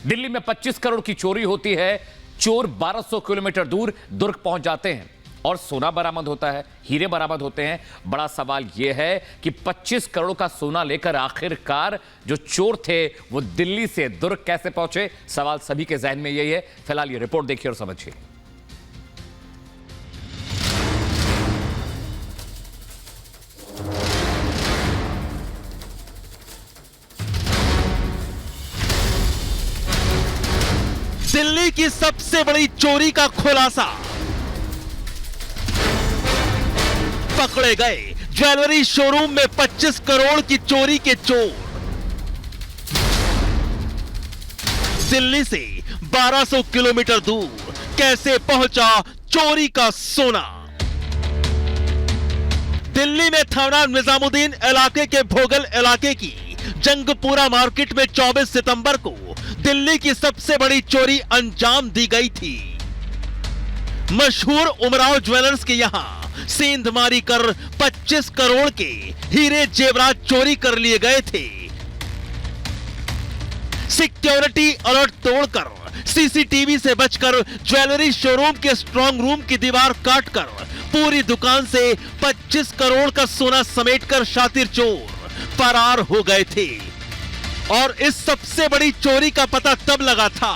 दिल्ली में 25 करोड़ की चोरी होती है। चोर 1200 किलोमीटर दूर दुर्ग पहुंच जाते हैं और सोना बरामद होता है, हीरे बरामद होते हैं। बड़ा सवाल यह है कि 25 करोड़ का सोना लेकर आखिरकार जो चोर थे वो दिल्ली से दुर्ग कैसे पहुंचे? सवाल सभी के जहन में यही है। फिलहाल ये रिपोर्ट देखिए और समझिए। दिल्ली की सबसे बड़ी चोरी का खुलासा, पकड़े गए ज्वेलरी शोरूम में 25 करोड़ की चोरी के चोर। दिल्ली से 1200 किलोमीटर दूर कैसे पहुंचा चोरी का सोना? दिल्ली में थाना निजामुद्दीन इलाके के भोगल इलाके की जंगपुरा मार्केट में 24 सितंबर को दिल्ली की सबसे बड़ी चोरी अंजाम दी गई थी। मशहूर उमराव ज्वेलर्स के यहां सेंधमारी कर 25 करोड़ के हीरे जेवरात चोरी कर लिए गए थे। सिक्योरिटी अलर्ट तोड़कर सीसीटीवी से बचकर ज्वेलरी शोरूम के स्ट्रांग रूम की दीवार काटकर पूरी दुकान से 25 करोड़ का सोना समेटकर शातिर चोर फरार हो गए थे। और इस सबसे बड़ी चोरी का पता तब लगा था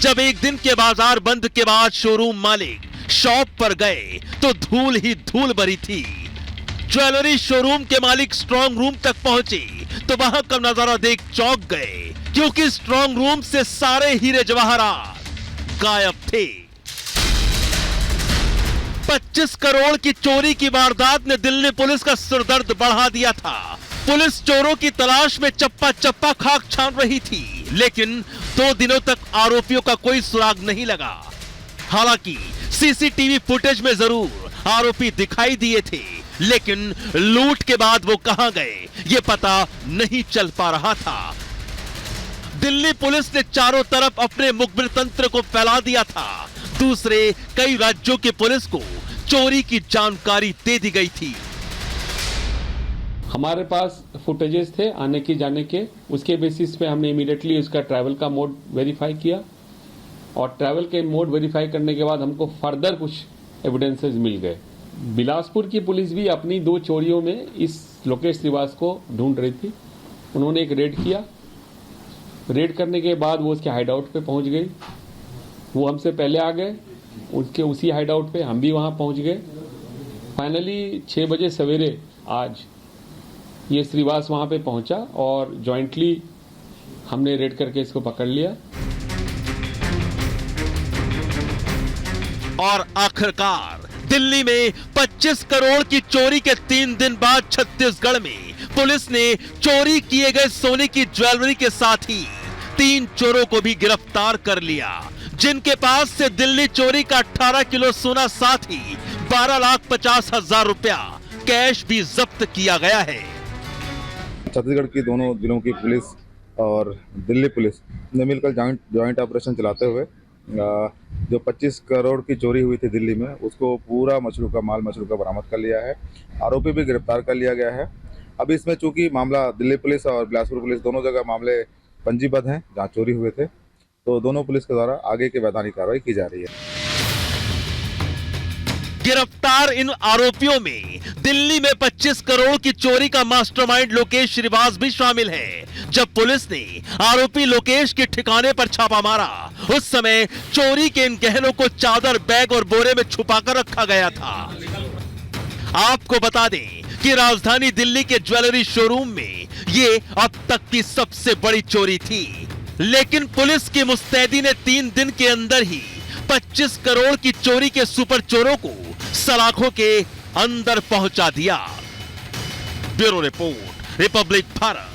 जब एक दिन के बाजार बंद के बाद शोरूम मालिक शॉप पर गए तो धूल ही धूल भरी थी। ज्वेलरी शोरूम के मालिक स्ट्रांग रूम तक पहुंचे तो वहां का नजारा देख चौंक गए, क्योंकि स्ट्रांग रूम से सारे हीरे जवाहरात गायब थे। 25 करोड़ की चोरी की वारदात ने दिल्ली पुलिस का सिरदर्द बढ़ा दिया था। पुलिस चोरों की तलाश में चप्पा चप्पा खाक छान रही थी, लेकिन 2 दिनों तक आरोपियों का कोई सुराग नहीं लगा। हालांकि सीसीटीवी फुटेज में जरूर आरोपी दिखाई दिए थे, लेकिन लूट के बाद वो कहां गए ये पता नहीं चल पा रहा था। दिल्ली पुलिस ने चारों तरफ अपने मुखबिर तंत्र को फैला दिया था। दूसरे कई राज्यों की पुलिस को चोरी की जानकारी दे दी गई थी। हमारे पास फुटेजेस थे आने की जाने के, उसके बेसिस पे हमने इमीडिएटली उसका ट्रैवल का मोड वेरीफाई किया और ट्रैवल के मोड वेरीफाई करने के बाद हमको फर्दर कुछ एविडेंसेस मिल गए। बिलासपुर की पुलिस भी अपनी 2 चोरियों में इस लोकेश श्रीवास को ढूंढ रही थी। उन्होंने एक रेड किया। रेड करने के बाद वो उसके हाइडआउट पे पहुंच गई। वो हमसे पहले आ गए, उसके उसी हाइडआउट पे हम भी वहां पहुंच गए। फाइनली 6 बजे सवेरे आज ये श्रीवास वहां पे पहुंचा और जॉइंटली हमने रेड करके इसको पकड़ लिया। और आखिरकार दिल्ली में 25 करोड़ की चोरी के 3 दिन बाद छत्तीसगढ़ में पुलिस ने चोरी किए गए सोने की ज्वेलरी के साथ ही 3 चोरों को भी गिरफ्तार कर लिया, जिनके पास से दिल्ली चोरी का 18 किलो सोना साथ ही 12,50,000 रुपया कैश भी जब्त किया गया है। छत्तीसगढ़ की दोनों जिलों की पुलिस और दिल्ली पुलिस ने मिलकर जॉइंट ऑपरेशन चलाते हुए जो 25 करोड़ की चोरी हुई थी दिल्ली में, उसको पूरा मशरूका बरामद कर लिया है। आरोपी भी गिरफ्तार कर लिया गया है। अभी इसमें चूंकि मामला दिल्ली पुलिस और बिलासपुर पुलिस दोनों जगह मामले पंजीबद्ध हैं जहाँ चोरी हुए थे, तो दोनों पुलिस के द्वारा आगे की वैधानिक कार्रवाई की जा रही है। गिरफ्तार इन आरोपियों में दिल्ली में 25 करोड़ की चोरी का मास्टरमाइंड लोकेश श्रीवास भी शामिल है। जब पुलिस ने आरोपी लोकेश के ठिकाने पर छापा मारा, उस समय चोरी के इन गहनों को चादर, बैग और बोरे में छुपाकर रखा गया था। आपको बता दें कि राजधानी दिल्ली के ज्वेलरी शोरूम में ये अब तक की सबसे बड़ी चोरी थी, लेकिन पुलिस की मुस्तैदी ने 3 दिन के अंदर ही 25 करोड़ की चोरी के सुपर चोरों को सलाखों के अंदर पहुंचा दिया। Bureau report, Republic Bharat.